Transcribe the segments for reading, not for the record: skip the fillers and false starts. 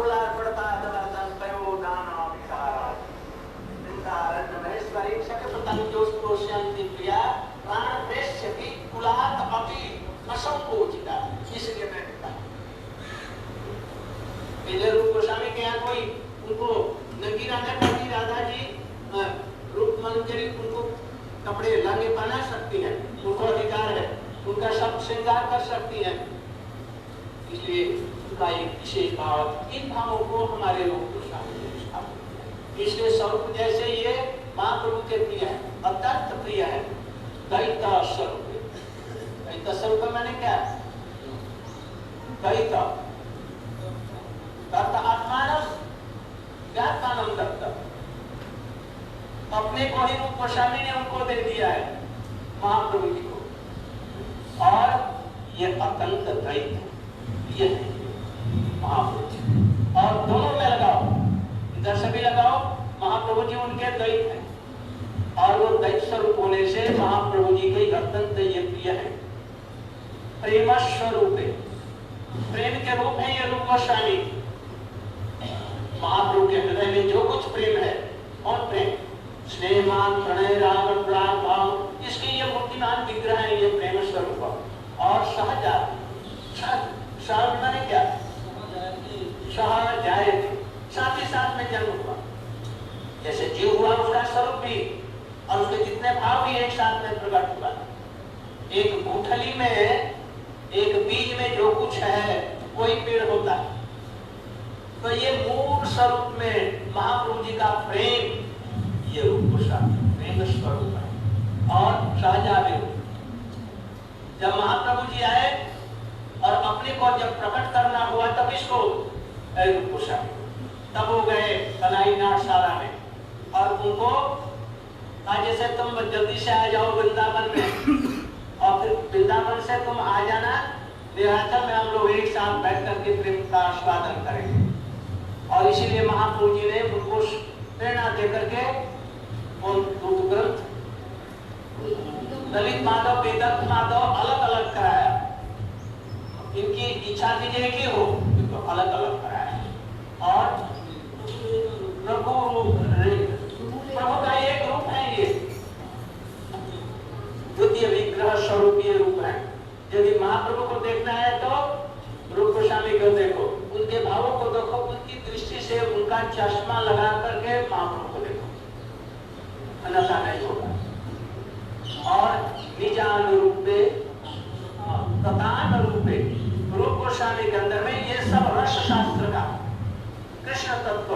बोला पड़ता दर्शन कयो दाना विचारा वृंदारण्य महेश्वरी शकपतन जोष्पोष्यन्ति प्रिया प्राण प्रेष्यति कुलात अपि असंकोचिता। इसलिए मैं कहता पहले रूप गोस्वामी के यहाँ कोई उनको नंगी राधा करती राधा जी रूप मंजरी उनको कपड़े लंगे पहना सकती हैं, उनको अधिकार है, उनका सब श्रृंगार कर सकती हैं। इसलिए उनका एक विशेष भाव, इन भावों को हमारे रूप गोस्वामी ने स्थापित किया। इसलिए स्वरूप जैसे ये महाप्रभु के प्रिय है, अत्यंत प्रिय है। दैता स्वरूप, दैता स्वरूप मैंने क्या दैता आत्मानम ज्ञातानम दत्ता, अपने को ही रूप गोस्वामी ने उनको दे दिया है महाप्रभु जी को। और ये अत्यंत दैत है, ये महाप्रभु जी। और दोनों में लगाओ, इधर से भी लगाओ, महाप्रभु जी उनके दैत हैं और वो दैत स्वरूप होने से महाप्रभु जी के अत्यंत ये प्रिय है। प्रेम स्वरूप है, प्रेम के रूप है ये रूप गोस्वामी। महाप्रभु के हृदय में जो कुछ प्रेम है और प्रेम स्नेहमान प्रणय राग प्राण भाव, इसके ये मूर्तिमान विग्रह है, ये प्रेम स्वरूप। और सहजा सहज माने क्या, सहजाए साथ ही साथ में जन्म हुआ, जैसे जीव हुआ उसका स्वरूप भी और उसके जितने भाव भी एक साथ में प्रकट हुआ। एक गुठली में एक बीज में जो कुछ है वही पेड़ होता है। तो ये मूल स्वरूप में महाप्रभु जी का प्रेम, ये रूप गोस्वामी प्रेम स्वरूप है। और सहजावे जब महाप्रभु जी आए और अपने को जब प्रकट करना हुआ तब इसको रूप गोस्वामी, तब वो गए कनाई नाटशाला में और उनको आज जैसे तुम जल्दी से आ जाओ वृंदावन में और फिर वृंदावन से तुम आ जाना विरासत में, हम लोग एक साथ बैठ करके प्रेम का आस्वादन करेंगे। और इसीलिए महाप्रभु जी ने उनको प्रेरणा देकर के दूत ग्रंथ ललित माधव वेदक माधव अलग अलग कराया। इनकी इच्छा थी एक ही हो, तो अलग अलग कराया। और प्रभु का एक रूप है, ये द्वितीय विग्रह स्वरूप ये रूप है। यदि महाप्रभु को देखना है तो रूप गोस्वामी को देखो, उनके भावों को देखो, उनकी दृष्टि से उनका चश्मा लगा करके महाप्रभु को देखो, अन्यथा नहीं होगा। और निजानुरूपे तथानुरूपे रूप गोस्वामी के अंदर में ये सब रस शास्त्र का कृष्ण तत्व,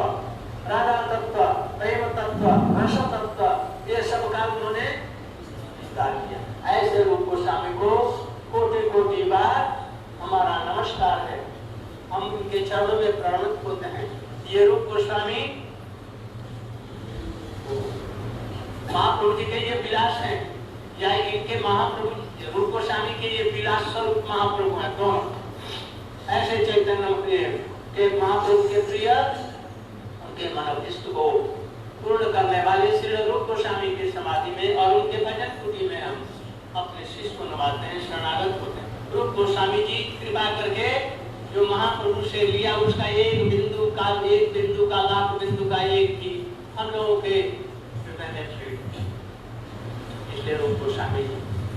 राधा तत्व, प्रेम तत्व, रस तत्व, ये सब का उन्होंने विस्तार किया। ऐसे रूप गोस्वामी को कोटि कोटि बार हमारा नमस्कार है, हम उनके चरणों में प्रणत होते हैं। ये रूप गोस्वामी महाप्रभु जी के ये विलास हैं, या इनके महाप्रभु रूप गोस्वामी के ये विलास स्वरूप महाप्रभु हैं दोनों। ऐसे चैतन्य के महाप्रभु के प्रिय, उनके मनोभिष्ट को पूर्ण करने वाले श्री रूप गोस्वामी की समाधि में और उनके भजन कुटी में हम अपने शिष्य को नवाते हैं, शरणागत होते हैं। रूप गोस्वामी जी कृपा करके जो महाप्रभु से लिया उसका एक बिंदु का लाख बिंदु का एक भी हम लोगों के इसलिए रूप गोस्वामी जी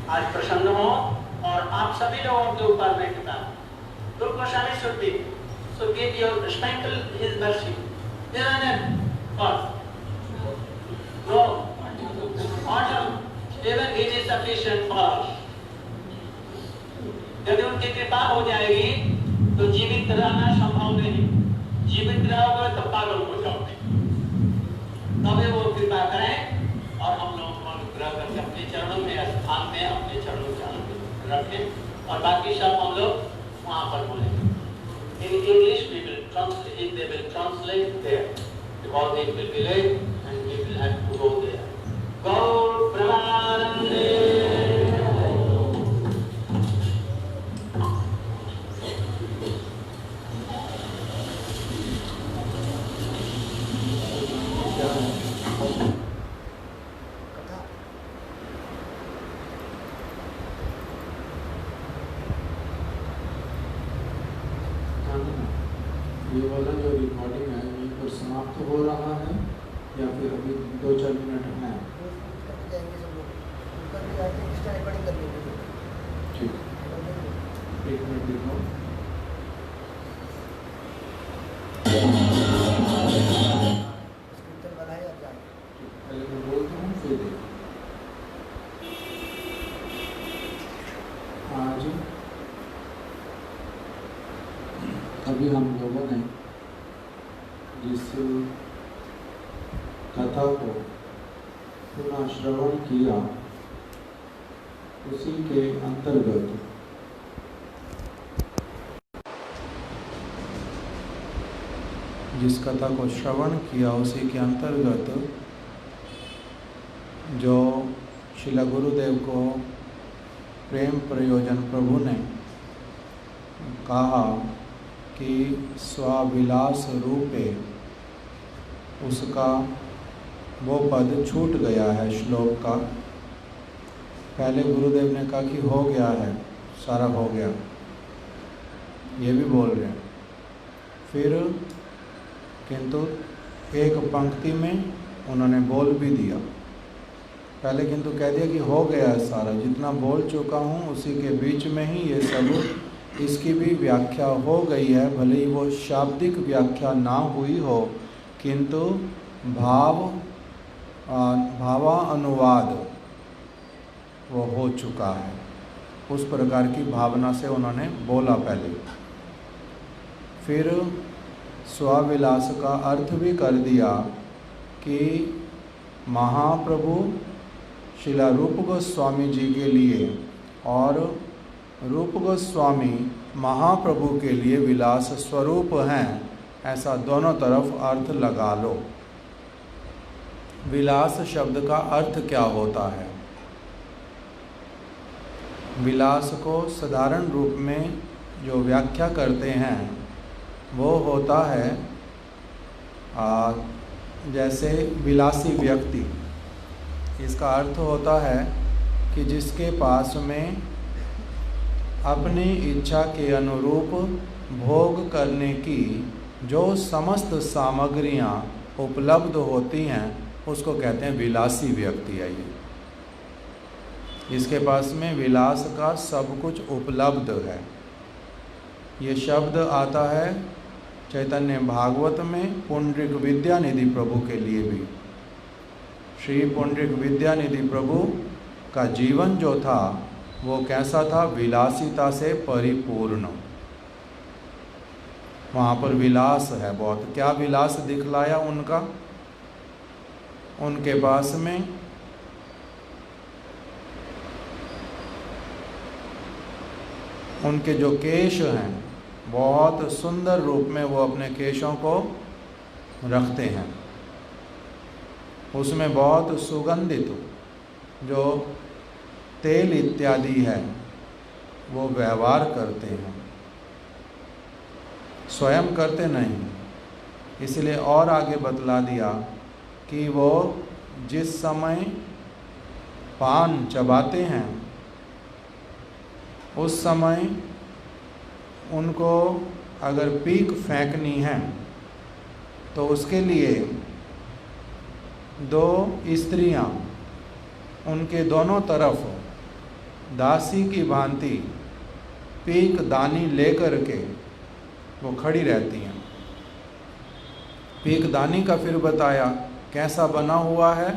आज प्रसन्न हो और आप सभी लोगों के ऊपर में कृपा। रूप Goswami should give your sprinkle his mercy. No, autumn, even it is sufficient for us. यदि उनकी कृपा हो जाएगी तो जीवित रहना संभव नहीं, जीवित रहोगे तो पागल हो जाओगे। तभी वो कृपा करें और हम लोगों को अनुग्रह करके अपने चरणों में स्थान में अपने चरणों में रखें और बाकी सब हम लोग वहाँ पर बोलेंगे। In English we will translate, they will translate there because it will be late and we will have to go there. Gaur Premanande. ये वाला जो रिकॉर्डिंग है यहीं पर समाप्त हो रहा है या फिर अभी 2-4 मिनट हैं? ठीक, 1 मिनट दिखाओ। पहले मैं बोलता हूँ फिर देखो। आज अभी हम लोगों ने जिस कथा को पुनः श्रवण किया उसी के अंतर्गत जो श्रील गुरुदेव को प्रेम प्रयोजन प्रभु ने कहा कि स्वाविलास रूपे, उसका वो पद छूट गया है श्लोक का। पहले गुरुदेव ने कहा कि हो गया है, सारा हो गया, ये भी बोल रहे हैं। फिर किंतु एक पंक्ति में उन्होंने बोल भी दिया। पहले किंतु कह दिया कि हो गया है सारा, जितना बोल चुका हूँ उसी के बीच में ही ये सब, इसकी भी व्याख्या हो गई है। भले ही वो शाब्दिक व्याख्या ना हुई हो, किंतु भावानुवाद वो हो चुका है। उस प्रकार की भावना से उन्होंने बोला पहले। फिर स्वाविलास का अर्थ भी कर दिया कि महाप्रभु श्रील रूप गोस्वामी जी के लिए और रूप गोस्वामी महाप्रभु के लिए विलास स्वरूप हैं, ऐसा दोनों तरफ अर्थ लगा लो। विलास शब्द का अर्थ क्या होता है? विलास को साधारण रूप में जो व्याख्या करते हैं वो होता है जैसे विलासी व्यक्ति। इसका अर्थ होता है कि जिसके पास में अपनी इच्छा के अनुरूप भोग करने की जो समस्त सामग्रियां उपलब्ध होती हैं, उसको कहते हैं विलासी व्यक्ति है ये। इसके पास में विलास का सब कुछ उपलब्ध है। ये शब्द आता है चैतन्य भागवत में पुंडरीक विद्यानिधि प्रभु के लिए भी। श्री पुंडरीक विद्यानिधि प्रभु का जीवन जो था वो कैसा था? विलासिता से परिपूर्ण। वहाँ पर विलास है बहुत। क्या विलास दिखलाया उनका? उनके पास में उनके जो केश हैं बहुत सुंदर रूप में वो अपने केशों को रखते हैं। उसमें बहुत सुगंधित जो तेल इत्यादि है वो व्यवहार करते हैं, स्वयं करते नहीं। इसलिए और आगे बतला दिया कि वो जिस समय पान चबाते हैं उस समय उनको अगर पीक फेंकनी है तो उसके लिए दो स्त्रियां उनके दोनों तरफ दासी की भांति पीक दानी लेकर के वो खड़ी रहती हैं। पीक दानी का फिर बताया कैसा बना हुआ है?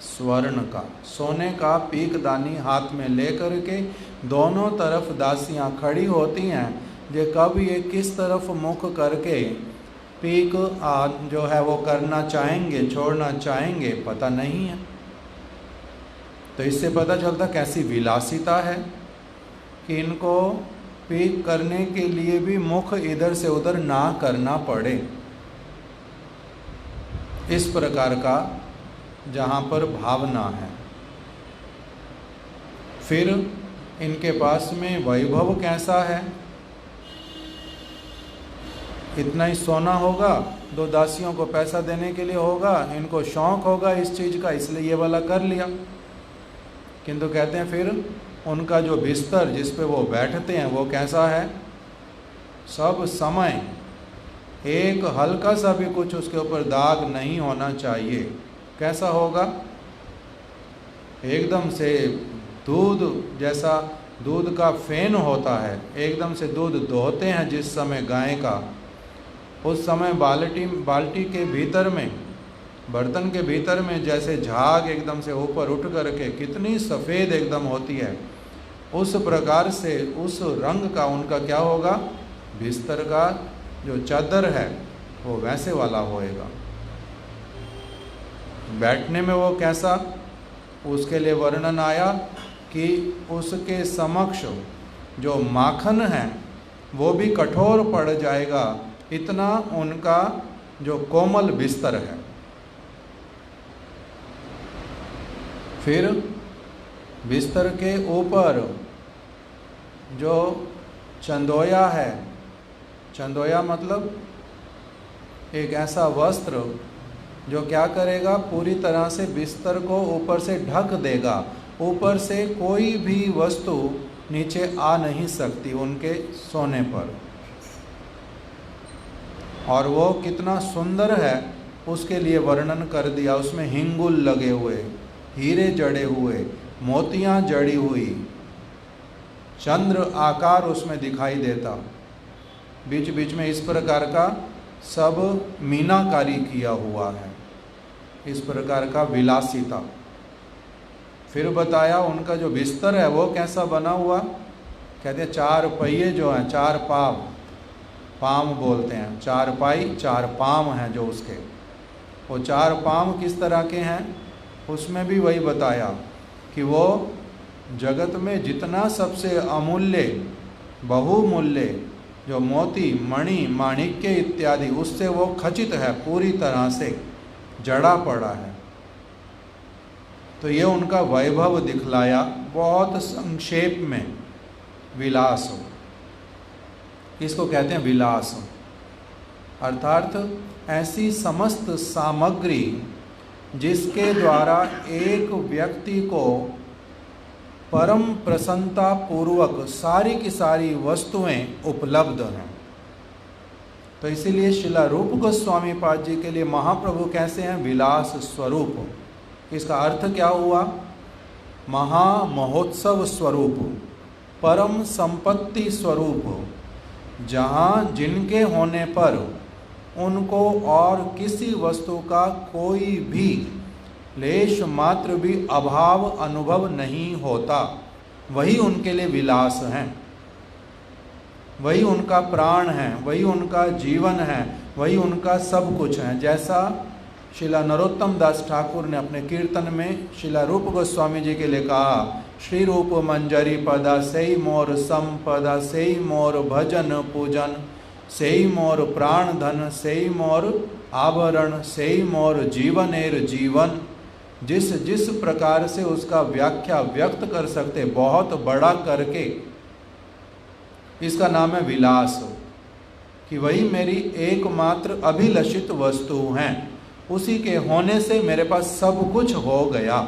स्वर्ण का, सोने का पीक दानी हाथ में लेकर के दोनों तरफ दासियां खड़ी होती हैं। जे कब ये किस तरफ मुख करके पीक जो है वो करना चाहेंगे, छोड़ना चाहेंगे, पता नहीं है। तो इससे पता चलता कैसी विलासिता है कि इनको पीक करने के लिए भी मुख इधर से उधर ना करना पड़े। इस प्रकार का जहाँ पर भावना है। फिर इनके पास में वैभव कैसा है? इतना ही सोना होगा, दो दासियों को पैसा देने के लिए होगा, इनको शौक होगा इस चीज़ का, इसलिए ये वाला कर लिया। किंतु कहते हैं फिर उनका जो बिस्तर जिस पे वो बैठते हैं वो कैसा है? सब समय एक हल्का सा भी कुछ उसके ऊपर दाग नहीं होना चाहिए। कैसा होगा? एकदम से दूध जैसा दूध का फेन होता है, एकदम से दूध दोहते हैं जिस समय गाय का, उस समय बाल्टी के भीतर में, बर्तन के भीतर में जैसे झाग एकदम से ऊपर उठ करके कितनी सफ़ेद एकदम होती है, उस प्रकार से उस रंग का उनका क्या होगा? बिस्तर का जो चादर है वो वैसे वाला होएगा। बैठने में वो कैसा? उसके लिए वर्णन आया कि उसके समक्ष जो माखन है वो भी कठोर पड़ जाएगा, इतना उनका जो कोमल बिस्तर है। फिर बिस्तर के ऊपर जो चंदोया है, चंदोया मतलब एक ऐसा वस्त्र जो क्या करेगा? पूरी तरह से बिस्तर को ऊपर से ढक देगा, ऊपर से कोई भी वस्तु नीचे आ नहीं सकती उनके सोने पर। और वो कितना सुंदर है उसके लिए वर्णन कर दिया। उसमें हिंगुल लगे हुए, हीरे जड़े हुए, मोतियां जड़ी हुई, चंद्र आकार उसमें दिखाई देता, बीच बीच में इस प्रकार का सब मीनाकारी किया हुआ है, इस प्रकार का विलासिता। फिर बताया उनका जो बिस्तर है वो कैसा बना हुआ? कहते हैं चार पहिए जो हैं, चार पाव, पाम बोलते हैं, चार पाई चार पाम हैं जो उसके, वो चार पाम किस तरह के हैं? उसमें भी वही बताया कि वो जगत में जितना सबसे अमूल्य बहुमूल्य जो मोती मणि माणिक्य इत्यादि उससे वो खचित है, पूरी तरह से जड़ा पड़ा है। तो ये उनका वैभव दिखलाया बहुत संक्षेप में। विलास, इसको कहते हैं विलास, अर्थात ऐसी समस्त सामग्री जिसके द्वारा एक व्यक्ति को परम प्रसन्नता पूर्वक सारी की सारी वस्तुएं उपलब्ध हैं। तो इसीलिए शिला रूप गोस्वामी पाद जी के लिए महाप्रभु कैसे हैं? विलास स्वरूप। इसका अर्थ क्या हुआ? महामहोत्सव स्वरूप, परम संपत्ति स्वरूप, जहाँ जिनके होने पर उनको और किसी वस्तु का कोई भी लेश मात्र भी अभाव अनुभव नहीं होता, वही उनके लिए विलास हैं, वही उनका प्राण है, वही उनका जीवन है, वही उनका सब कुछ है। जैसा शिला नरोत्तम दास ठाकुर ने अपने कीर्तन में शिला रूप गोस्वामी जी के लिए कहा, श्री रूप मंजरी पदा सेई मोर संपदा, सेई मोर भजन पूजन, सेई मोर प्राण धन, सेई मोर आभरण, सेई मोर जीवनेर जीवन। जिस जिस प्रकार से उसका व्याख्या व्यक्त कर सकते, बहुत बड़ा करके, इसका नाम है विलास, कि वही मेरी एकमात्र अभिलषित वस्तु हैं, उसी के होने से मेरे पास सब कुछ हो गया,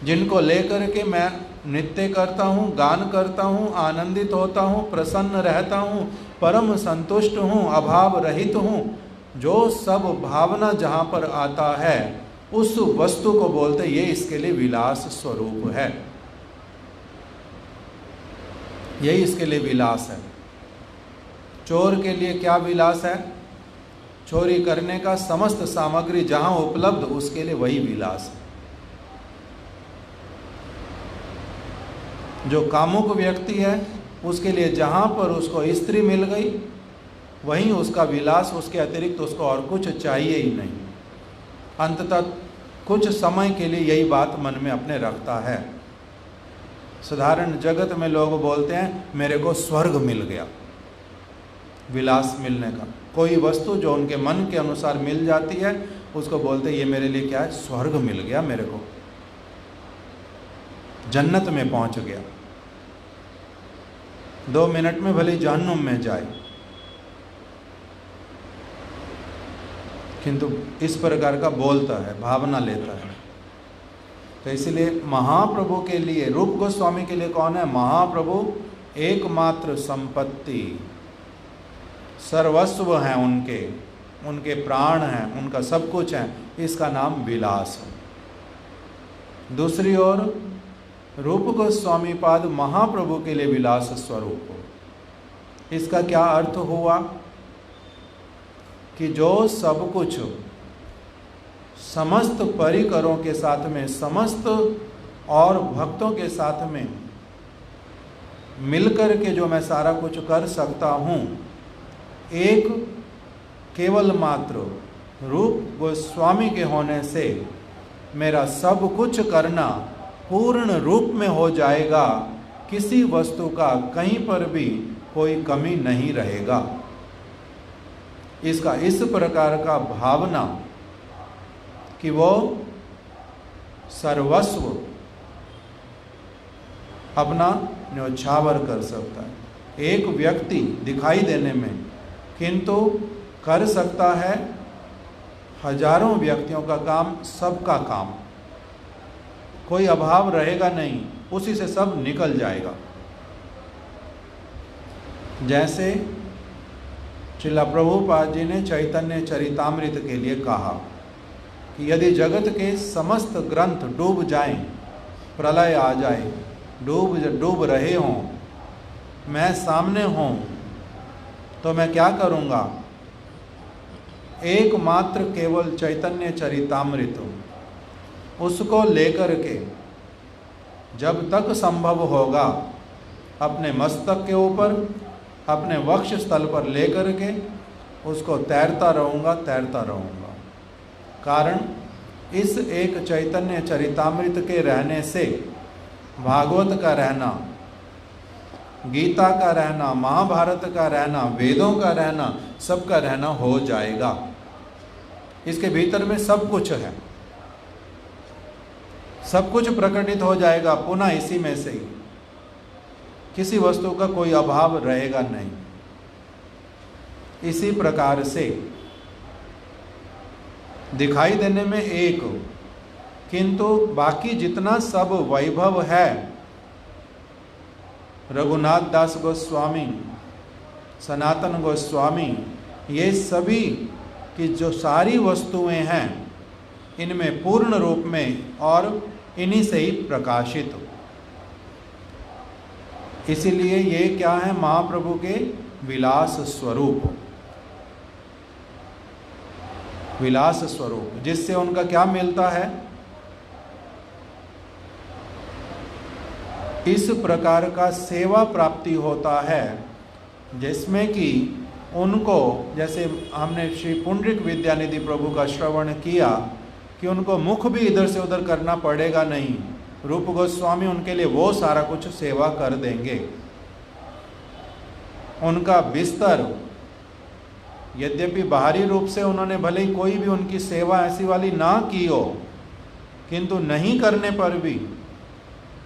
जिनको लेकर के मैं नृत्य करता हूँ, गान करता हूँ, आनंदित होता हूँ, प्रसन्न रहता हूँ, परम संतुष्ट हूँ, अभाव रहित हूँ। जो सब भावना जहाँ पर आता है उस वस्तु को बोलते, ये इसके लिए विलास स्वरूप है, यही इसके लिए विलास है। चोर के लिए क्या विलास है? चोरी करने का समस्त सामग्री जहाँ उपलब्ध, उसके लिए वही विलास है। जो कामुक व्यक्ति है उसके लिए जहाँ पर उसको स्त्री मिल गई वहीं उसका विलास, उसके अतिरिक्त उसको और कुछ चाहिए ही नहीं। अंततः कुछ समय के लिए यही बात मन में अपने रखता है। साधारण जगत में लोग बोलते हैं मेरे को स्वर्ग मिल गया, विलास मिलने का। कोई वस्तु जो उनके मन के अनुसार मिल जाती है उसको बोलते हैं ये मेरे लिए क्या है? स्वर्ग मिल गया, मेरे को जन्नत में पहुंच गया। 2 मिनट में भले जहन्नुम में जाए, किंतु इस प्रकार का बोलता है, भावना लेता है। तो इसलिए महाप्रभु के लिए, रूप गोस्वामी के लिए कौन है? महाप्रभु एकमात्र संपत्ति, सर्वस्व हैं उनके, उनके प्राण हैं, उनका सब कुछ है, इसका नाम विलास है। दूसरी ओर रूप गोस्वामी पाद महाप्रभु के लिए विलास स्वरूप। इसका क्या अर्थ हुआ कि जो सब कुछ समस्त परिकरों के साथ में, समस्त और भक्तों के साथ में मिलकर के जो मैं सारा कुछ कर सकता हूँ, एक केवल मात्र रूप गोस्वामी के होने से मेरा सब कुछ करना पूर्ण रूप में हो जाएगा, किसी वस्तु का कहीं पर भी कोई कमी नहीं रहेगा। इसका इस प्रकार का भावना कि वो सर्वस्व अपना न्योछावर कर सकता है। एक व्यक्ति दिखाई देने में किंतु कर सकता है हजारों व्यक्तियों का काम, सबका काम, कोई अभाव रहेगा नहीं, उसी से सब निकल जाएगा। जैसे श्रील प्रभुपाद जी ने चैतन्य चरितामृत के लिए कहा कि यदि जगत के समस्त ग्रंथ डूब जाएं, प्रलय आ जाए, डूब रहे हों, मैं सामने हूँ, तो मैं क्या करूँगा? एकमात्र केवल चैतन्य चरितामृत, उसको लेकर के जब तक संभव होगा अपने मस्तक के ऊपर, अपने वक्ष स्थल पर लेकर के उसको तैरता रहूँगा। कारण इस एक चैतन्य चरितामृत के रहने से भागवत का रहना, गीता का रहना, महाभारत का रहना, वेदों का रहना, सबका रहना हो जाएगा। इसके भीतर में सब कुछ है, सब कुछ प्रकटित हो जाएगा पुनः इसी में से ही, किसी वस्तु का कोई अभाव रहेगा नहीं। इसी प्रकार से दिखाई देने में एक, किंतु बाकी जितना सब वैभव है, रघुनाथ दास गोस्वामी, सनातन गोस्वामी, ये सभी की जो सारी वस्तुएं हैं, इनमें पूर्ण रूप में और इन्हीं से ही प्रकाशित। इसीलिए ये क्या है? महाप्रभु के विलास स्वरूप, विलास स्वरूप, जिससे उनका क्या मिलता है? इस प्रकार का सेवा प्राप्ति होता है, जिसमें कि उनको, जैसे हमने श्री पुंडरीक विद्यानिधि प्रभु का श्रवण किया कि उनको मुख भी इधर से उधर करना पड़ेगा नहीं, रूप गोस्वामी उनके लिए वो सारा कुछ सेवा कर देंगे। उनका बिस्तर, यद्यपि बाहरी रूप से उन्होंने भले ही कोई भी उनकी सेवा ऐसी वाली ना की हो, किंतु नहीं करने पर भी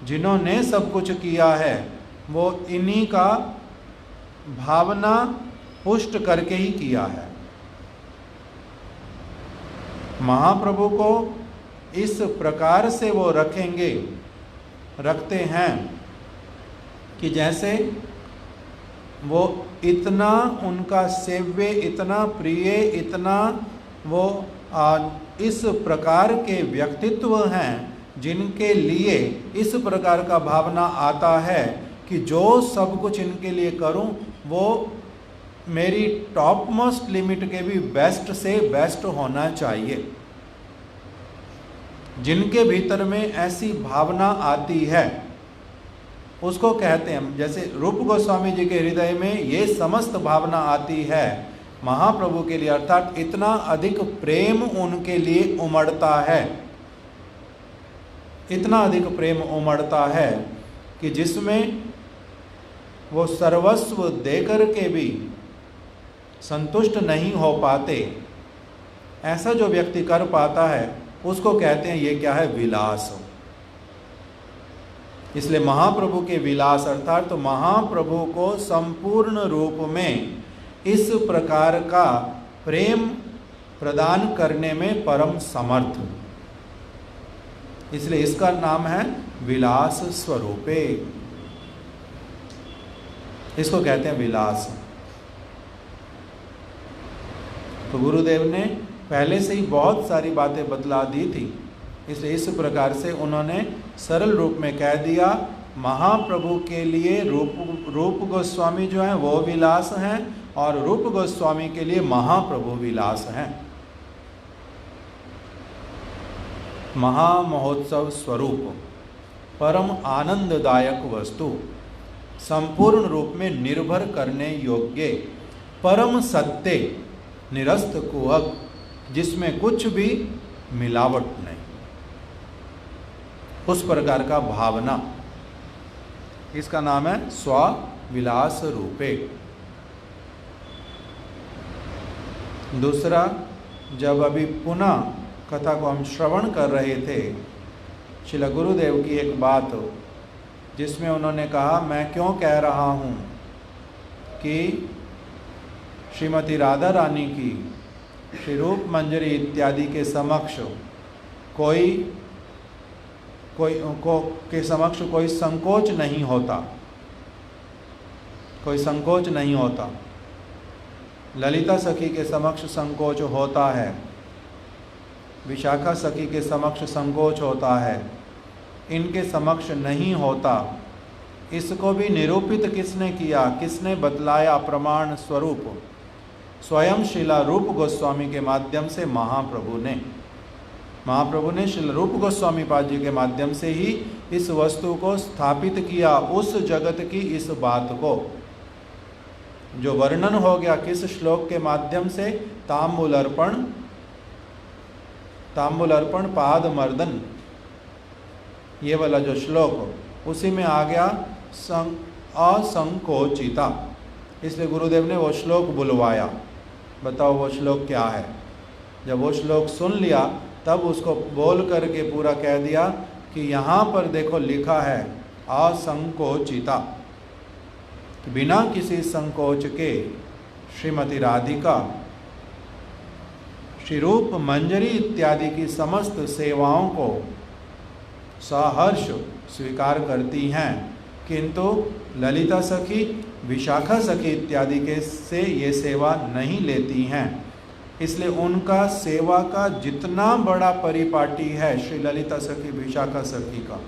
जिन्होंने सब कुछ किया है वो इन्हीं का भावना पुष्ट करके ही किया है। महाप्रभु को इस प्रकार से वो रखते हैं कि जैसे वो इतना उनका सेव्य, इतना प्रिय, इतना वो इस प्रकार के व्यक्तित्व हैं जिनके लिए इस प्रकार का भावना आता है कि जो सब कुछ इनके लिए करूं वो मेरी टॉप मोस्ट लिमिट के भी बेस्ट से बेस्ट होना चाहिए। जिनके भीतर में ऐसी भावना आती है उसको कहते हैं, जैसे रूप गोस्वामी जी के हृदय में ये समस्त भावना आती है महाप्रभु के लिए, अर्थात इतना अधिक प्रेम उनके लिए उमड़ता है, इतना अधिक प्रेम उमड़ता है कि जिसमें वो सर्वस्व देकर के भी संतुष्ट नहीं हो पाते। ऐसा जो व्यक्ति कर पाता है उसको कहते हैं ये क्या है? विलास। इसलिए महाप्रभु के विलास अर्थात तो महाप्रभु को संपूर्ण रूप में इस प्रकार का प्रेम प्रदान करने में परम समर्थ, इसलिए इसका नाम है विलास स्वरूपे। इसको कहते हैं विलास। तो गुरुदेव ने पहले से ही बहुत सारी बातें बतला दी थी, इसलिए इस प्रकार से उन्होंने सरल रूप में कह दिया। महाप्रभु के लिए रूप गोस्वामी जो हैं वो विलास हैं और रूप गोस्वामी के लिए महाप्रभु विलास हैं। महामहोत्सव स्वरूप परम आनंददायक वस्तु, संपूर्ण रूप में निर्भर करने योग्य, परम सत्य, निरस्त कुहक, जिसमें कुछ भी मिलावट नहीं, उस प्रकार का भावना, इसका नाम है स्वविलास रूपे। दूसरा, जब अभी पुनः कथा को हम श्रवण कर रहे थे, श्रील गुरुदेव की एक बात जिसमें उन्होंने कहा, मैं क्यों कह रहा हूँ कि श्रीमती राधा रानी की, श्री रूप मंजरी इत्यादि के समक्ष के समक्ष कोई संकोच नहीं होता, कोई संकोच नहीं होता। ललिता सखी के समक्ष संकोच होता है, विशाखा सखी के समक्ष संकोच होता है, इनके समक्ष नहीं होता। इसको भी निरूपित किसने किया, किसने बतलाया प्रमाण स्वरूप? स्वयं श्रीला रूप गोस्वामी के माध्यम से महाप्रभु ने श्रील रूप गोस्वामी पाद जी के माध्यम से ही इस वस्तु को स्थापित किया, उस जगत की इस बात को जो वर्णन हो गया किस श्लोक के माध्यम से, तांबूल अर्पण पाद मर्दन, ये वाला जो श्लोक, उसी में आ गया असंकोचिता। इसलिए गुरुदेव ने वो श्लोक बुलवाया। बताओ वो श्लोक क्या है? जब वो श्लोक सुन लिया तब उसको बोल करके पूरा कह दिया कि यहाँ पर देखो लिखा है असंकोचिता, बिना किसी संकोच के श्रीमती राधिका श्री रूप मंजरी इत्यादि की समस्त सेवाओं को सहर्ष स्वीकार करती हैं, किंतु ललिता सखी, विशाखा सखी इत्यादि के से ये सेवा नहीं लेती हैं। इसलिए उनका सेवा का जितना बड़ा परिपाटी है श्री ललिता सखी, विशाखा सखी का,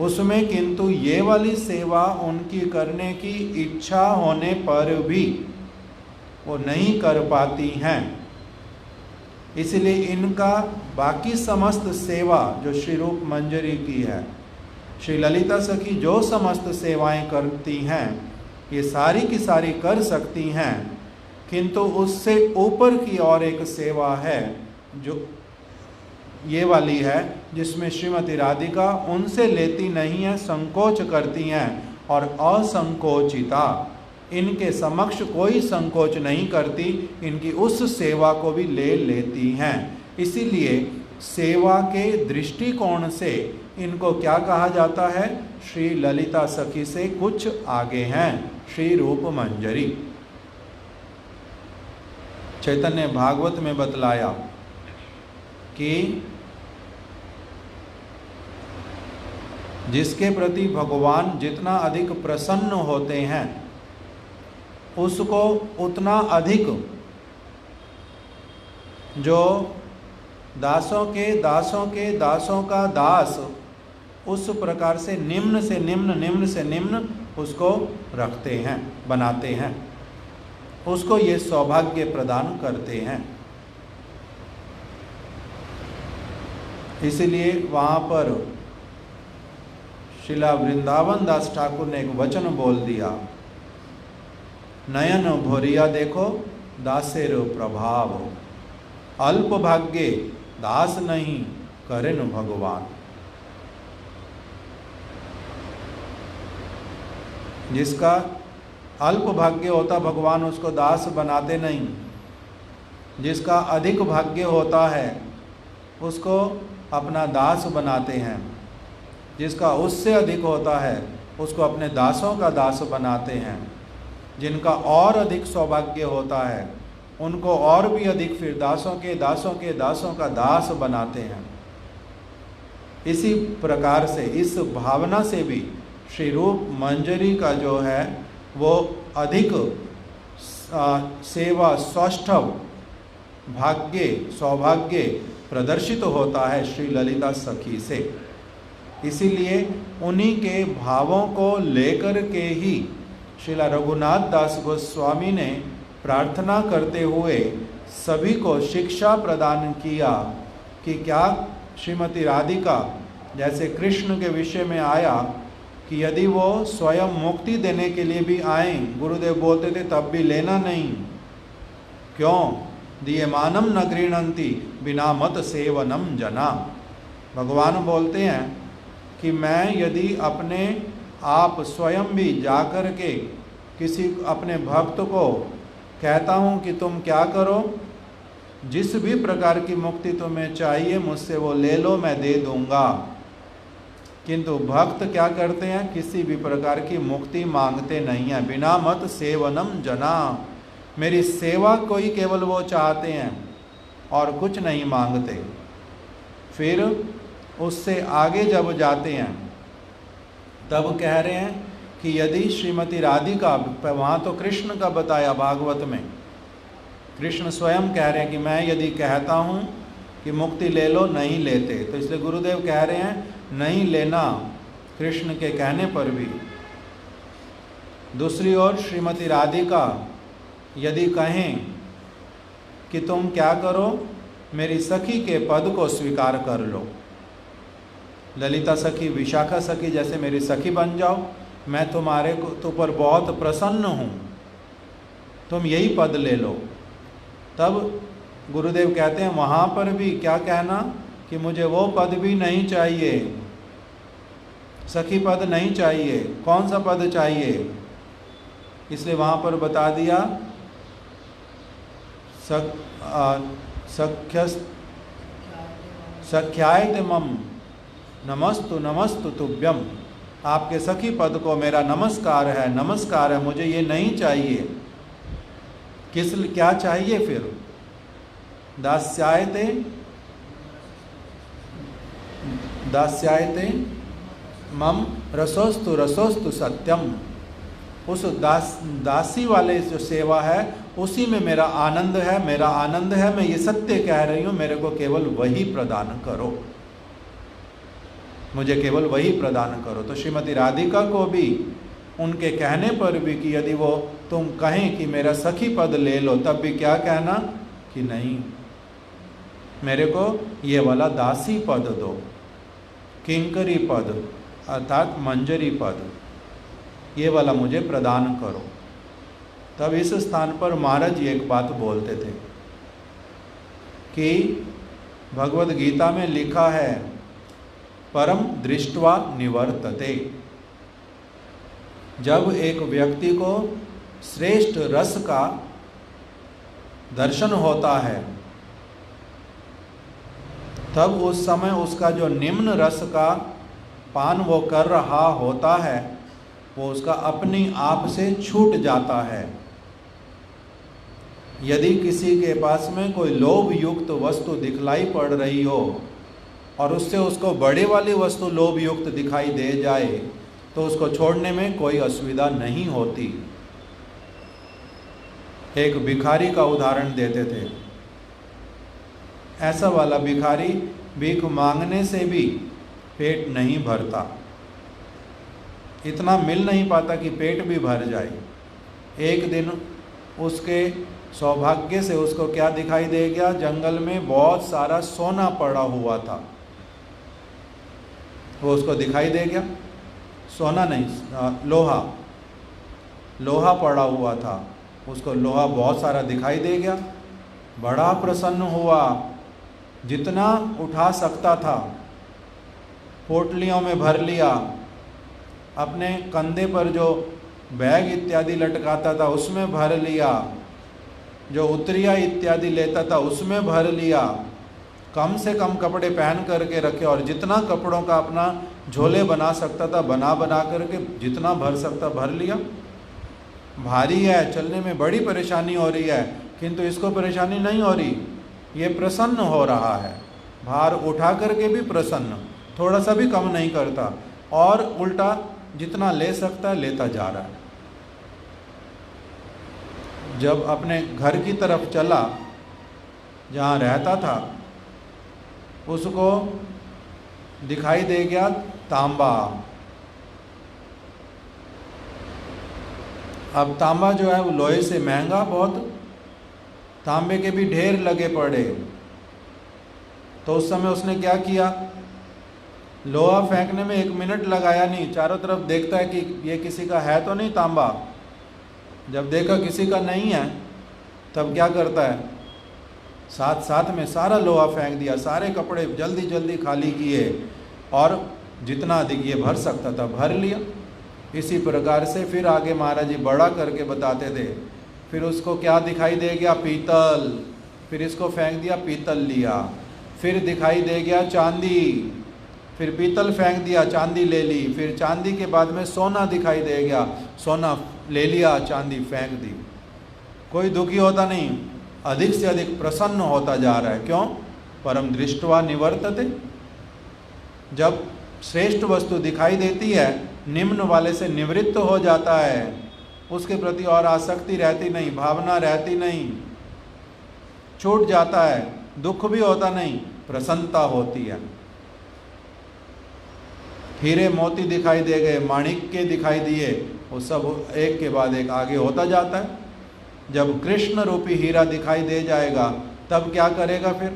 उसमें किंतु ये वाली सेवा उनकी करने की इच्छा होने पर भी वो नहीं कर पाती हैं। इसलिए इनका बाकी समस्त सेवा जो श्री रूप मंजरी की है, श्री ललिता सखी जो समस्त सेवाएं करती हैं, ये सारी की सारी कर सकती हैं, किंतु उससे ऊपर की और एक सेवा है जो ये वाली है, जिसमें श्रीमती राधिका उनसे लेती नहीं है, संकोच करती हैं और असंकोचिता, इनके समक्ष कोई संकोच नहीं करती, इनकी उस सेवा को भी ले लेती हैं। इसीलिए सेवा के दृष्टिकोण से इनको क्या कहा जाता है? श्री ललिता सखी से कुछ आगे हैं, श्री रूप मंजरी। चैतन्य भागवत में बतलाया कि जिसके प्रति भगवान जितना अधिक प्रसन्न होते हैं, उसको उतना अधिक जो दासों के दासों के दासों का दास, उस प्रकार से निम्न से निम्न उसको रखते हैं, बनाते हैं, उसको ये सौभाग्य प्रदान करते हैं। इसलिए वहाँ पर श्रीला वृंदावन दास ठाकुर ने एक वचन बोल दिया, नयन भोरिया देखो दासेर प्रभाव, अल्प भाग्ये दास नहीं करेन भगवान। जिसका अल्प भाग्य होता भगवान उसको दास बनाते नहीं, जिसका अधिक भाग्य होता है उसको अपना दास बनाते हैं, जिसका उससे अधिक होता है उसको अपने दासों का दास बनाते हैं, जिनका और अधिक सौभाग्य होता है उनको और भी अधिक फिर दासों के दासों के दासों का दास बनाते हैं। इसी प्रकार से इस भावना से भी श्री रूप मंजरी का जो है वो अधिक सेवा सौष्ठव सौभाग्य प्रदर्शित होता है श्री ललिता सखी से। इसीलिए उन्हीं के भावों को लेकर के ही श्रीला रघुनाथ दास गोस्वामी ने प्रार्थना करते हुए सभी को शिक्षा प्रदान किया कि क्या श्रीमती राधिका जैसे कृष्ण के विषय में आया कि यदि वो स्वयं मुक्ति देने के लिए भी आएं, गुरुदेव बोलते थे तब भी लेना नहीं। क्यों? दीयमानम न गृह्णन्ति बिना मत सेवनम जना। भगवान बोलते हैं कि मैं यदि अपने आप स्वयं भी जाकर के किसी अपने भक्त को कहता हूँ कि तुम क्या करो, जिस भी प्रकार की मुक्ति तुम्हें चाहिए मुझसे वो ले लो, मैं दे दूंगा। किंतु भक्त क्या करते हैं? किसी भी प्रकार की मुक्ति मांगते नहीं हैं। बिना मत सेवनम जना, मेरी सेवा को ही केवल वो चाहते हैं और कुछ नहीं मांगते। फिर उससे आगे जब जाते हैं तब कह रहे हैं कि यदि श्रीमती राधिका, वहाँ तो कृष्ण का बताया भागवत में, कृष्ण स्वयं कह रहे हैं कि मैं यदि कहता हूँ कि मुक्ति ले लो, नहीं लेते। तो इसलिए गुरुदेव कह रहे हैं नहीं लेना कृष्ण के कहने पर भी। दूसरी ओर श्रीमती राधिका यदि कहें कि तुम क्या करो, मेरी सखी के पद को स्वीकार कर लो, ललिता सखी, विशाखा सखी जैसे मेरी सखी बन जाओ, मैं तुम्हारे ऊपर बहुत प्रसन्न हूँ, तुम यही पद ले लो। तब गुरुदेव कहते हैं वहाँ पर भी क्या कहना कि मुझे वो पद भी नहीं चाहिए, सखी पद नहीं चाहिए। कौन सा पद चाहिए? इसलिए वहाँ पर बता दिया सख्यायते मम नमस्तु नमस्तु तुभ्यम। आपके सखी पद को मेरा नमस्कार है, नमस्कार है, मुझे ये नहीं चाहिए। क्या चाहिए फिर? दास्यायते मम रसोस्तु रसोस्तु सत्यम। उस दासी वाले जो सेवा है उसी में मेरा आनंद है, मेरा आनंद है, मैं ये सत्य कह रही हूँ, मेरे को केवल वही प्रदान करो, मुझे केवल वही प्रदान करो। तो श्रीमती राधिका को भी उनके कहने पर भी कि यदि वो तुम कहें कि मेरा सखी पद ले लो, तब भी क्या कहना कि नहीं, मेरे को ये वाला दासी पद दो, किंकरी पद अर्थात मंजरी पद, ये वाला मुझे प्रदान करो। तब इस स्थान पर महाराज जी एक बात बोलते थे कि भगवद गीता में लिखा है परम दृष्ट्वा निवर्तते। जब एक व्यक्ति को श्रेष्ठ रस का दर्शन होता है तब उस समय उसका जो निम्न रस का पान वो कर रहा होता है वो उसका अपनी आप से छूट जाता है। यदि किसी के पास में कोई लोभ युक्त वस्तु दिखलाई पड़ रही हो और उससे उसको बड़े वाली वस्तु लोभ युक्त दिखाई दे जाए तो उसको छोड़ने में कोई असुविधा नहीं होती। एक भिखारी का उदाहरण देते थे। ऐसा वाला भिखारी भीख मांगने से भी पेट नहीं भरता, इतना मिल नहीं पाता कि पेट भी भर जाए। एक दिन उसके सौभाग्य से उसको क्या दिखाई दे गया, जंगल में बहुत सारा सोना पड़ा हुआ था। वो उसको दिखाई दे गया, सोना नहीं लोहा पड़ा हुआ था, उसको लोहा बहुत सारा दिखाई दे गया। बड़ा प्रसन्न हुआ, जितना उठा सकता था पोटलियों में भर लिया, अपने कंधे पर जो बैग इत्यादि लटकाता था उसमें भर लिया, जो उतरिया इत्यादि लेता था उसमें भर लिया, कम से कम कपड़े पहन करके रखे और जितना कपड़ों का अपना झोले बना सकता था बना करके जितना भर सकता भर लिया। भारी है, चलने में बड़ी परेशानी हो रही है, किंतु इसको परेशानी नहीं हो रही, ये प्रसन्न हो रहा है, भार उठा करके भी प्रसन्न, थोड़ा सा भी कम नहीं करता और उल्टा जितना ले सकता है लेता जा रहा है। जब अपने घर की तरफ चला जहाँ रहता था उसको दिखाई दे गया तांबा। अब तांबा जो है वो लोहे से महंगा बहुत, तांबे के भी ढेर लगे पड़े। तो उस समय उसने क्या किया, लोहा फेंकने में 1 मिनट लगाया नहीं, चारों तरफ देखता है कि ये किसी का है तो नहीं तांबा। जब देखा किसी का नहीं है तब क्या करता है, साथ साथ में सारा लोहा फेंक दिया, सारे कपड़े जल्दी जल्दी खाली किए और जितना अधिक ये भर सकता था भर लिया। इसी प्रकार से फिर आगे महाराज जी बड़ा करके बताते थे। फिर उसको क्या दिखाई दे गया, पीतल, फिर इसको फेंक दिया, पीतल लिया। फिर दिखाई दे गया चांदी, फिर पीतल फेंक दिया, चांदी ले ली। फिर चांदी के बाद में सोना दिखाई दे गया, सोना ले लिया, चांदी फेंक दी। कोई दुखी होता नहीं, अधिक से अधिक प्रसन्न होता जा रहा है। क्यों? परम दृष्टवा निवर्तते। जब श्रेष्ठ वस्तु दिखाई देती है, निम्न वाले से निवृत्त हो जाता है, उसके प्रति और आसक्ति रहती नहीं, भावना रहती नहीं, छूट जाता है, दुख भी होता नहीं, प्रसन्नता होती है। हीरे मोती दिखाई दे गए, माणिक्य दिखाई दिए, वो सब एक के बाद एक आगे होता जाता है। जब कृष्ण रूपी हीरा दिखाई दे जाएगा तब क्या करेगा फिर?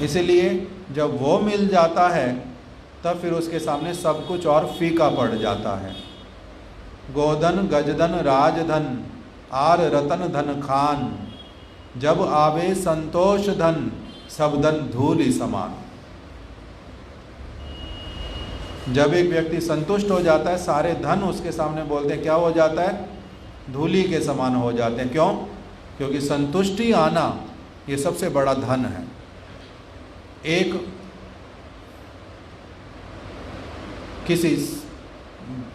इसलिए जब वो मिल जाता है तब फिर उसके सामने सब कुछ और फीका पड़ जाता है। गोधन गजधन राजधन आर रतन धन खान, जब आवे संतोष धन सब धन धूलि समान। जब एक व्यक्ति संतुष्ट हो जाता है, सारे धन उसके सामने बोलते हैं क्या हो जाता है, धूलि के समान हो जाते हैं। क्यों? क्योंकि संतुष्टि आना ये सबसे बड़ा धन है। एक किसी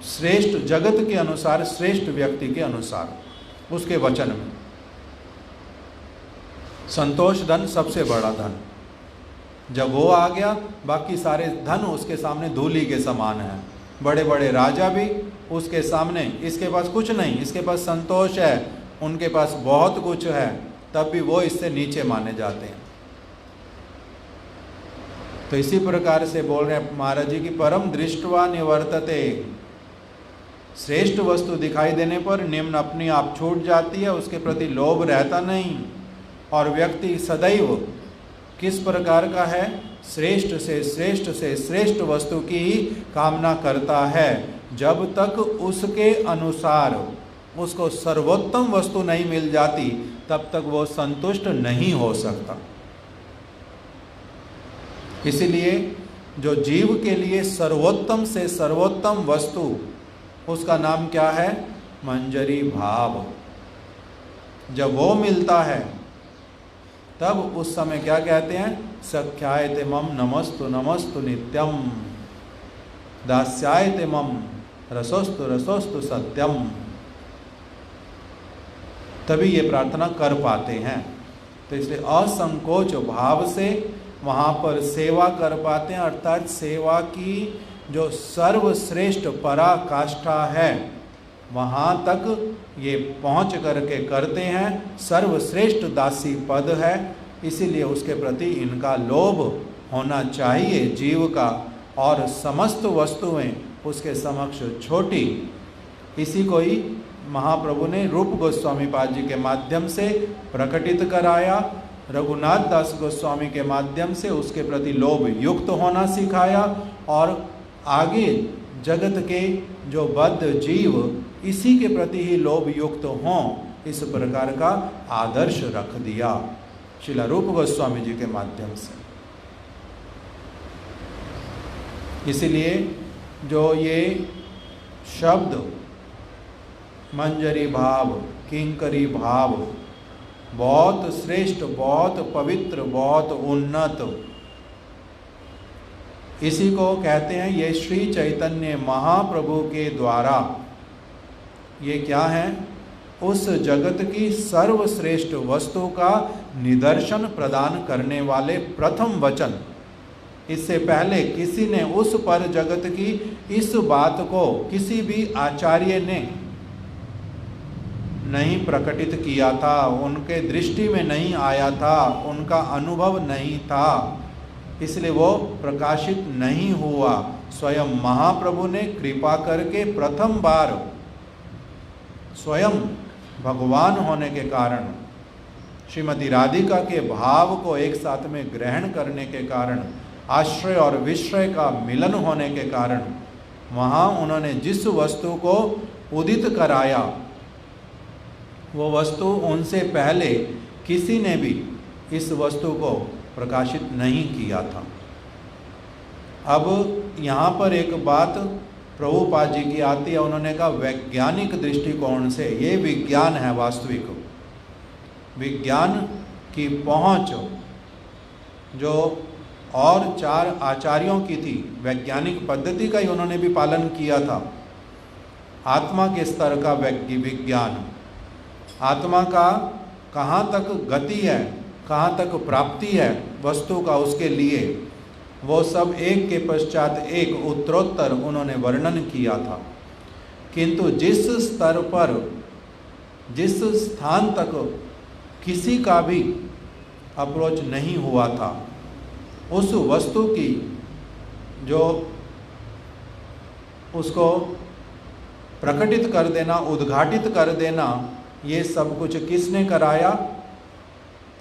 श्रेष्ठ जगत के अनुसार, श्रेष्ठ व्यक्ति के अनुसार, उसके वचन में संतोष धन सबसे बड़ा धन। जब वो आ गया, बाकी सारे धन उसके सामने धूलि के समान है। बड़े बड़े राजा भी उसके सामने, इसके पास कुछ नहीं, इसके पास संतोष है, उनके पास बहुत कुछ है, तब भी वो इससे नीचे माने जाते हैं। तो इसी प्रकार से बोल रहे हैं महाराज जी की परम दृष्टवा निवर्तते। श्रेष्ठ वस्तु दिखाई देने पर निम्न अपनी आप छूट जाती है, उसके प्रति लोभ रहता नहीं। और व्यक्ति सदैव किस प्रकार का है, श्रेष्ठ से श्रेष्ठ वस्तु की ही कामना करता है। जब तक उसके अनुसार उसको सर्वोत्तम वस्तु नहीं मिल जाती तब तक वो संतुष्ट नहीं हो सकता। इसलिए जो जीव के लिए सर्वोत्तम से सर्वोत्तम वस्तु, उसका नाम क्या है, मंजरी भाव। जब वो मिलता है तब उस समय क्या कहते हैं, सख्यायते मम नमस्तु नमस्तु नित्यम, दास्यायते मम रसोस्तु रसोस्तु सत्यम। तभी ये प्रार्थना कर पाते हैं। तो इसलिए असंकोच भाव से वहाँ पर सेवा कर पाते हैं। अर्थात सेवा की जो सर्वश्रेष्ठ पराकाष्ठा है वहाँ तक ये पहुँच करके करते हैं। सर्वश्रेष्ठ दासी पद है, इसीलिए उसके प्रति इनका लोभ होना चाहिए जीव का, और समस्त वस्तुएं उसके समक्ष छोटी। इसी को ही महाप्रभु ने रूप गोस्वामी पाद जी के माध्यम से प्रकटित कराया, रघुनाथ दास गोस्वामी के माध्यम से उसके प्रति लोभ युक्त होना सिखाया, और आगे जगत के जो बद्ध जीव इसी के प्रति ही लोभ युक्त हों, इस प्रकार का आदर्श रख दिया श्रील रूप गोस्वामी जी के माध्यम से। इसलिए जो ये शब्द मंजरी भाव, किंकरी भाव बहुत श्रेष्ठ, बहुत पवित्र, बहुत उन्नत, इसी को कहते हैं ये श्री चैतन्य महाप्रभु के द्वारा ये क्या है, उस जगत की सर्वश्रेष्ठ वस्तु का निदर्शन प्रदान करने वाले प्रथम वचन। इससे पहले किसी ने उस पर जगत की इस बात को किसी भी आचार्य ने नहीं प्रकटित किया था, उनके दृष्टि में नहीं आया था, उनका अनुभव नहीं था, इसलिए वो प्रकाशित नहीं हुआ। स्वयं महाप्रभु ने कृपा करके प्रथम बार स्वयं भगवान होने के कारण, श्रीमती राधिका के भाव को एक साथ में ग्रहण करने के कारण, आश्रय और विश्रय का मिलन होने के कारण, वहाँ उन्होंने जिस वस्तु को उदित कराया वो वस्तु उनसे पहले किसी ने भी इस वस्तु को प्रकाशित नहीं किया था। अब यहाँ पर एक बात प्रभुपाद जी की आती है, उन्होंने कहा वैज्ञानिक दृष्टिकोण से ये विज्ञान है। वास्तविक विज्ञान की पहुँच जो और 4 आचार्यों की थी, वैज्ञानिक पद्धति का ही उन्होंने भी पालन किया था। आत्मा के स्तर का विज्ञान, आत्मा का कहाँ तक गति है, कहाँ तक प्राप्ति है वस्तु का, उसके लिए वो सब एक के पश्चात एक उत्तरोत्तर उन्होंने वर्णन किया था। किंतु जिस स्तर पर, जिस स्थान तक किसी का भी अप्रोच नहीं हुआ था, उस वस्तु की जो उसको प्रकटित कर देना, उद्घाटित कर देना, ये सब कुछ किसने कराया?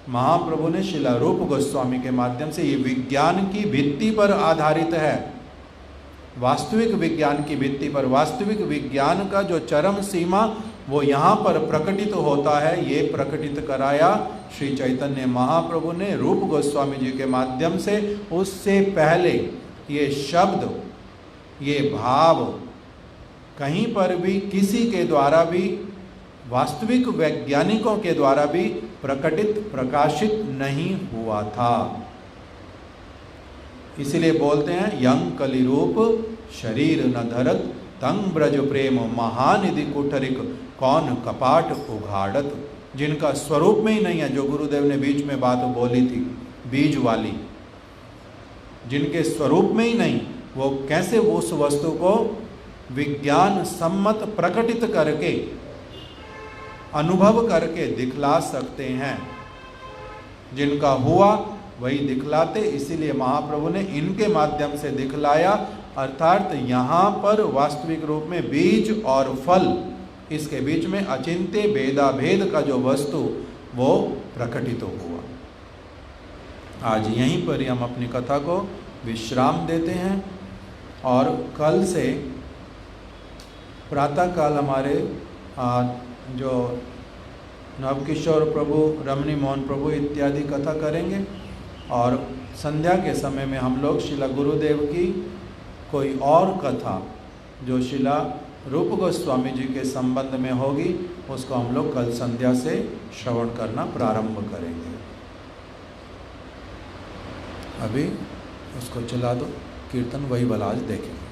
महाप्रभु ने श्रील रूप गोस्वामी के माध्यम से। ये विज्ञान की भित्ति पर आधारित है, वास्तविक विज्ञान की भित्ति पर। वास्तविक विज्ञान का जो चरम सीमा वो यहाँ पर प्रकटित होता है, ये प्रकटित कराया श्री चैतन्य महाप्रभु ने रूप गोस्वामी जी के माध्यम से। उससे पहले ये शब्द, ये भाव कहीं पर भी किसी के द्वारा भी, वास्तविक वैज्ञानिकों के द्वारा भी प्रकटित, प्रकाशित नहीं हुआ था। इसलिए बोलते हैं यं कलिरूप शरीर न धरत, तंग ब्रज प्रेम महानिधि कुठरिक, कौन कपाट उघाड़त। जिनका स्वरूप में ही नहीं है, जो गुरुदेव ने बीच में बात बोली थी बीज वाली, जिनके स्वरूप में ही नहीं, वो कैसे उस वस्तु को विज्ञान सम्मत प्रकटित करके, अनुभव करके दिखला सकते हैं। जिनका हुआ वही दिखलाते, इसीलिए महाप्रभु ने इनके माध्यम से दिखलाया। अर्थात यहाँ पर वास्तविक रूप में बीज और फल, इसके बीच में अचिंत्य भेदाभेद का जो वस्तु वो प्रकटित हुआ। आज यहीं पर ही हम अपनी कथा को विश्राम देते हैं और कल से प्रातःकाल हमारे जो नवकिशोर प्रभु, रमणी मोहन प्रभु इत्यादि कथा करेंगे और संध्या के समय में हम लोग शिला गुरुदेव की कोई और कथा जो शिला रूप गोस्वामी जी के संबंध में होगी, उसको हम लोग कल संध्या से श्रवण करना प्रारंभ करेंगे। अभी उसको चला दो, कीर्तन वही वाला आज देखेंगे।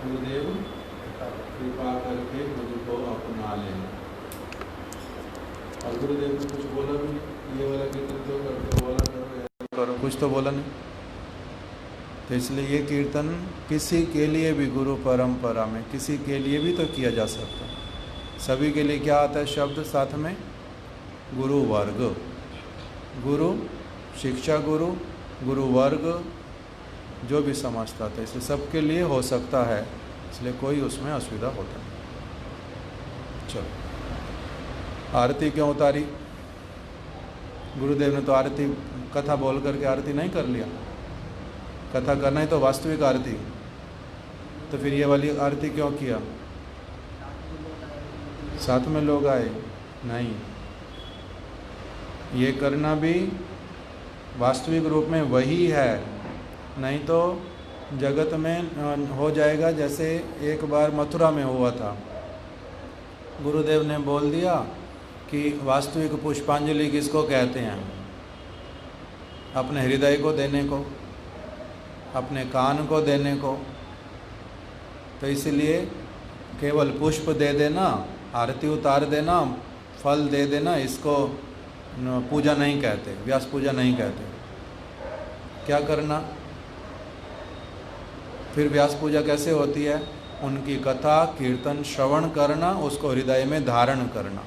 गुरुदेव कृपा करके मुझको अपना लें। और गुरुदेव ने कुछ बोला भी नहीं, ये वाला कीर्तन क्यों करते हो, बोला करो, कुछ तो बोला नहीं। तो इसलिए ये कीर्तन किसी के लिए भी गुरु परंपरा में किसी के लिए भी तो किया जा सकता है। सभी के लिए क्या आता है शब्द साथ में? गुरु वर्ग, गुरु शिक्षा गुरु, गुरु वर्ग, जो भी समझता था, इसलिए सबके लिए हो सकता है, इसलिए कोई उसमें असुविधा होता नहीं। चलो आरती क्यों उतारी? गुरुदेव ने तो आरती कथा बोल करके आरती नहीं कर लिया। कथा करना ही तो वास्तविक आरती, तो फिर ये वाली आरती क्यों किया? साथ में लोग आए नहीं, ये करना भी वास्तविक रूप में वही है, नहीं तो जगत में हो जाएगा जैसे एक बार मथुरा में हुआ था। गुरुदेव ने बोल दिया कि वास्तविक पुष्पांजलि किसको कहते हैं? अपने हृदय को देने को, अपने कान को देने को। तो इसलिए केवल पुष्प दे देना, आरती उतार देना, फल दे देना, इसको पूजा नहीं कहते, व्यास पूजा नहीं कहते। क्या करना? फिर व्यास पूजा कैसे होती है? उनकी कथा कीर्तन श्रवण करना, उसको हृदय में धारण करना,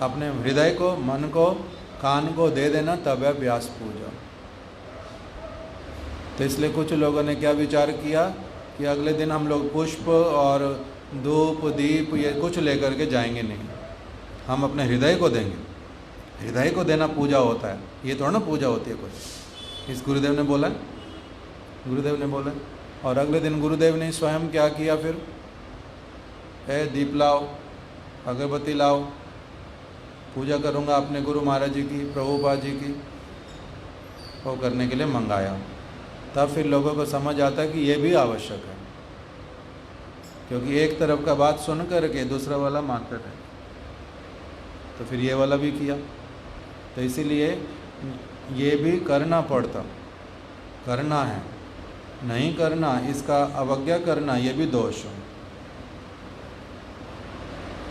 अपने हृदय को, मन को, कान को दे देना, तब है व्यास पूजा। तो इसलिए कुछ लोगों ने क्या विचार किया कि अगले दिन हम लोग पुष्प और धूप दीप ये कुछ लेकर के जाएंगे नहीं, हम अपने हृदय को देंगे। हृदय को देना पूजा होता है, ये थोड़ा ना पूजा होती है कोई। इस गुरुदेव ने बोला, गुरुदेव ने बोला। और अगले दिन गुरुदेव ने स्वयं क्या किया? फिर दीप लाओ, अगरबत्ती लाओ, पूजा करूँगा अपने गुरु महाराज जी की, प्रभुपाद जी की, वो करने के लिए मंगाया। तब फिर लोगों को समझ आता है कि ये भी आवश्यक है, क्योंकि एक तरफ का बात सुन करके दूसरा वाला मानते थे, तो फिर ये वाला भी किया। तो इसीलिए ये भी करना पड़ता, करना है, नहीं करना, इसका अवज्ञा करना, ये भी दोष है,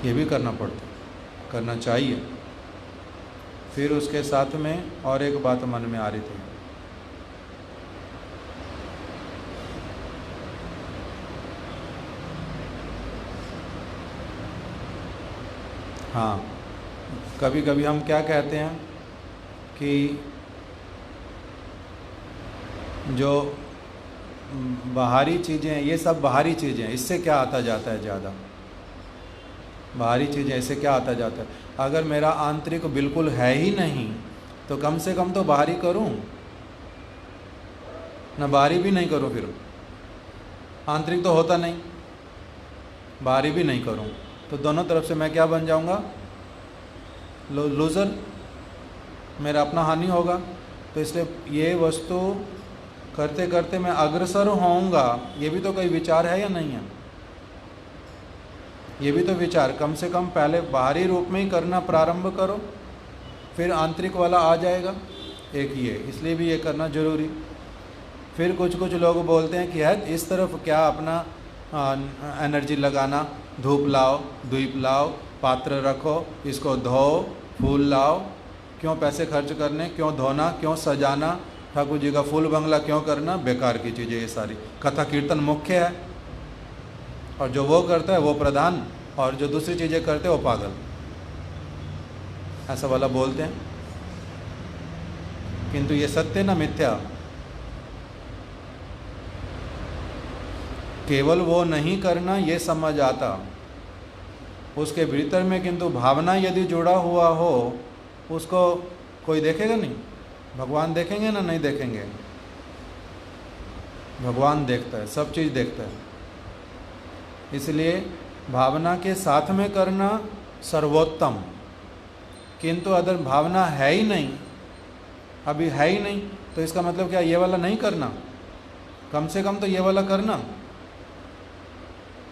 ये भी करना पड़ता, करना चाहिए। फिर उसके साथ में और एक बात मन में आ रही थी, हाँ, कभी कभी हम क्या कहते हैं कि जो बाहरी चीज़ें हैं, ये सब बाहरी चीज़ें हैं, इससे क्या आता जाता है ज़्यादा? बाहरी चीज़ें इससे क्या आता जाता है? अगर मेरा आंतरिक बिल्कुल है ही नहीं तो कम से कम तो बाहरी करूं ना, बाहरी भी नहीं करूं, फिर आंतरिक तो होता नहीं, बाहरी भी नहीं करूं, तो दोनों तरफ से मैं क्या बन जाऊंगा? लूज़र, मेरा अपना हानि होगा। तो इसलिए ये वस्तु करते करते मैं अग्रसर होऊंगा, ये भी तो कोई विचार है या नहीं है? ये भी तो विचार, कम से कम पहले बाहरी रूप में ही करना प्रारंभ करो, फिर आंतरिक वाला आ जाएगा। एक ये, इसलिए भी ये करना जरूरी। फिर कुछ कुछ लोग बोलते हैं कि है इस तरफ क्या अपना एनर्जी लगाना, धूप लाओ, द्वीप लाओ, पात्र रखो, इसको धो, फूल लाओ, क्यों पैसे खर्च करने, क्यों धोना, क्यों सजाना, ठाकुर जी का फूल बंगला क्यों करना? बेकार की चीज़ें ये सारी। कथा कीर्तन मुख्य है, और जो वो करता है वो प्रधान, और जो दूसरी चीज़ें करते हैं वो पागल, ऐसा वाला बोलते हैं। किंतु ये सत्य ना मिथ्या? केवल वो नहीं करना ये समझ आता, उसके भीतर में किंतु भावना यदि जुड़ा हुआ हो, उसको कोई देखेगा नहीं। भगवान देखेंगे ना? नहीं देखेंगे। भगवान देखता है, सब चीज़ देखता है। इसलिए भावना के साथ में करना सर्वोत्तम। किंतु अगर भावना है ही नहीं, अभी है ही नहीं, तो इसका मतलब क्या ये वाला नहीं करना? कम से कम तो ये वाला करना।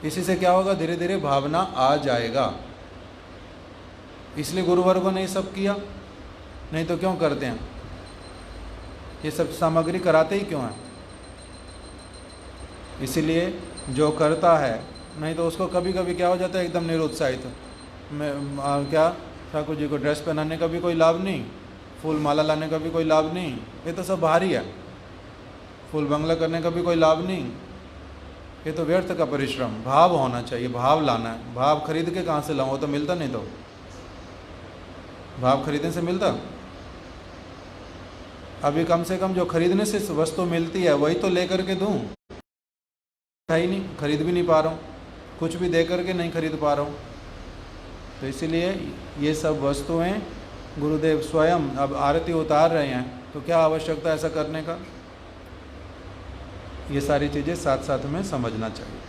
इसी से क्या होगा? धीरे धीरे भावना आ जाएगा। इसलिए गुरुवर्गों ने ये सब किया, नहीं तो क्यों करते हैं? ये सब सामग्री कराते ही क्यों हैं? इसीलिए जो करता है, नहीं तो उसको कभी कभी क्या हो जाता है, एकदम निरुत्साहित। क्या ठाकुर जी को ड्रेस पहनाने का भी कोई लाभ नहीं, फूल माला लाने का भी कोई लाभ नहीं, ये तो सब भारी है। फूल बंगला करने का भी कोई लाभ नहीं, ये तो व्यर्थ का परिश्रम। भाव होना चाहिए, भाव लाना है। भाव खरीद के कहाँ से लाऊं, वो तो मिलता नहीं। तो भाव खरीदने से मिलता? अभी कम से कम जो खरीदने से वस्तु मिलती है वही तो लेकर के दूं, है ही नहीं, खरीद भी नहीं पा रहा हूँ, कुछ भी दे करके नहीं खरीद पा रहा हूँ। तो इसीलिए ये सब वस्तुएं गुरुदेव स्वयं अब आरती उतार रहे हैं, तो क्या आवश्यकता ऐसा करने का? ये सारी चीज़ें साथ साथ में समझना चाहिए।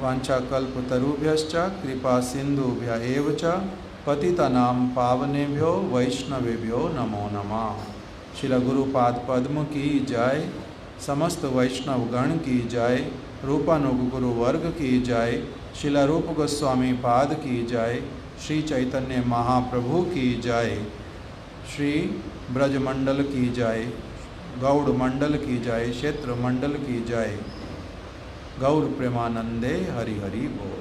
वांछा कल्प तरुभ्यश्च कृपा सिंधुभ्य एव च पतितनाम पावनेभ्यो वैष्णवेभ्यो नमो नमः। श्रील गुरुपाद पद्म की जय, समस्त वैष्णव गण की जय, रूपानुग गुरु वर्ग की जय, श्रील रूप गोस्वामी पाद की जय, श्री चैतन्य महाप्रभु की जय, श्री ब्रजमंडल की जय, गौड़ मंडल की जय, क्षेत्र मंडल की जय। गौर प्रेमानंदे हरि हरि बोल।